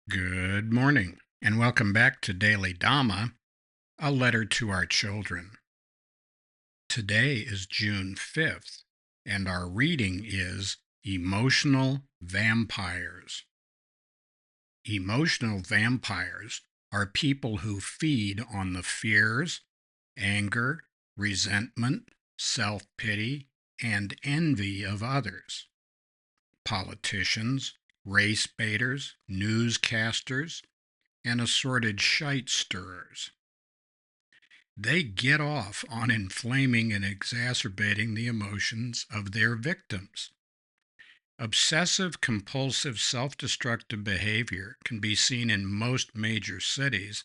Good morning, and welcome back to Daily Dhamma, a letter to our children. Today is June 5th, and our reading is Emotional Vampires. Emotional vampires are people who feed on the fears, anger, resentment, self-pity, and envy of others. Politicians, race baiters, newscasters, and assorted shite stirrers. They get off on inflaming and exacerbating the emotions of their victims. Obsessive compulsive self-destructive behavior can be seen in most major cities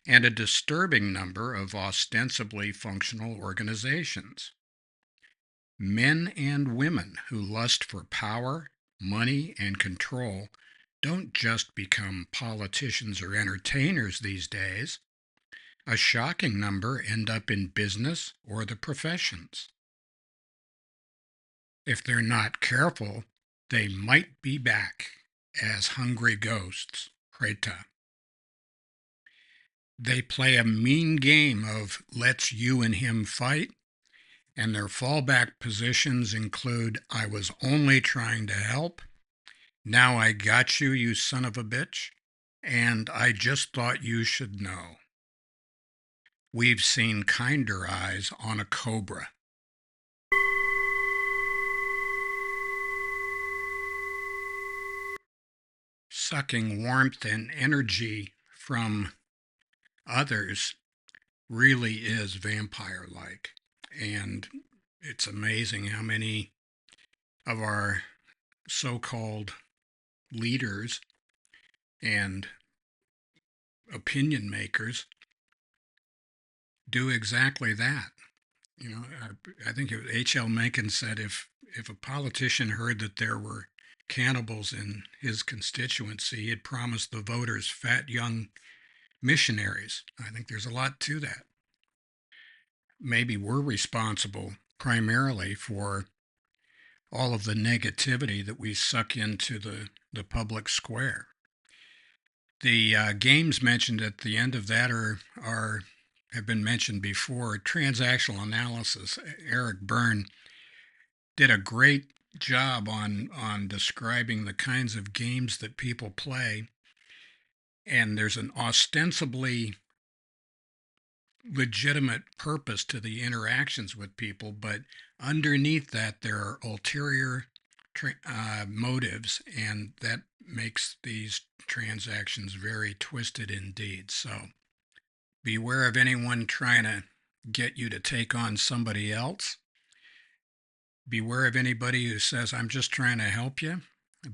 and a disturbing number of ostensibly functional organizations. Men and women who lust for power, money, and control don't just become politicians or entertainers these days. A shocking number end up in business or the professions. If they're not careful, they might be back as hungry ghosts, Preta. They play a mean game of let's you and him fight, and their fallback positions include I was only trying to help, now I got you, you son of a bitch, and I just thought you should know. We've seen kinder eyes on a cobra. Sucking warmth and energy from others really is vampire like. And it's amazing how many of our so called leaders and opinion makers do exactly that. I think H.L. Mencken said if a politician heard that there were cannibals in his constituency, he'd promise the voters fat young missionaries. I think there's a lot to that. Maybe we're responsible primarily for all of the negativity that we suck into the public square. The games mentioned at the end of that are have been mentioned before. Transactional analysis. Eric Byrne did a great job on describing the kinds of games that people play, and there's an ostensibly legitimate purpose to the interactions with people, but underneath that there are ulterior motives, and that makes these transactions very twisted indeed. So beware of anyone trying to get you to take on somebody else. Beware of anybody who says, I'm just trying to help you.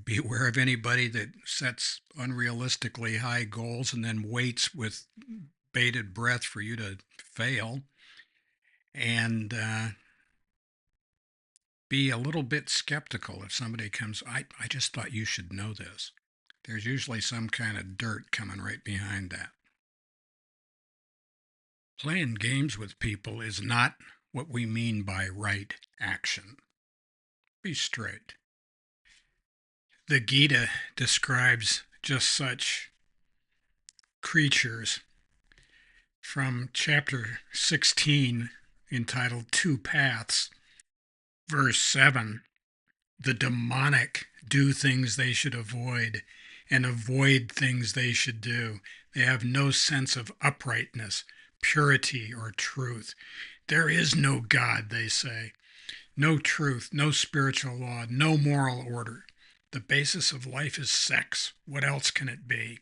Beware of anybody that sets unrealistically high goals and then waits with bated breath for you to fail. And be a little bit skeptical if somebody comes, I just thought you should know this. There's usually some kind of dirt coming right behind that. Playing games with people is not what we mean by right action. Be straight. The Gita describes just such creatures from chapter 16, entitled Two Paths, verse 7. The demonic do things they should avoid and avoid things they should do. They have no sense of uprightness, purity, or truth. There is no God, they say. No truth, no spiritual law, no moral order. The basis of life is sex. What else can it be?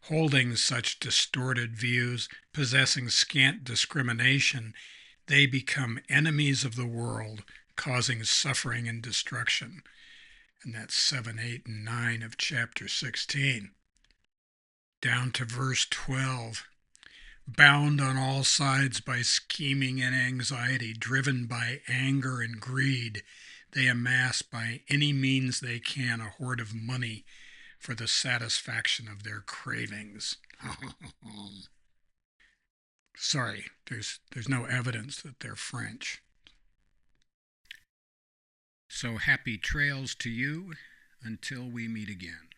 Holding such distorted views, possessing scant discrimination, they become enemies of the world, causing suffering and destruction. And that's 7, 8, and 9 of chapter 16. Down to verse 12. Bound on all sides by scheming and anxiety, driven by anger and greed, they amass by any means they can a hoard of money for the satisfaction of their cravings. Sorry, there's no evidence that they're French. So happy trails to you until we meet again.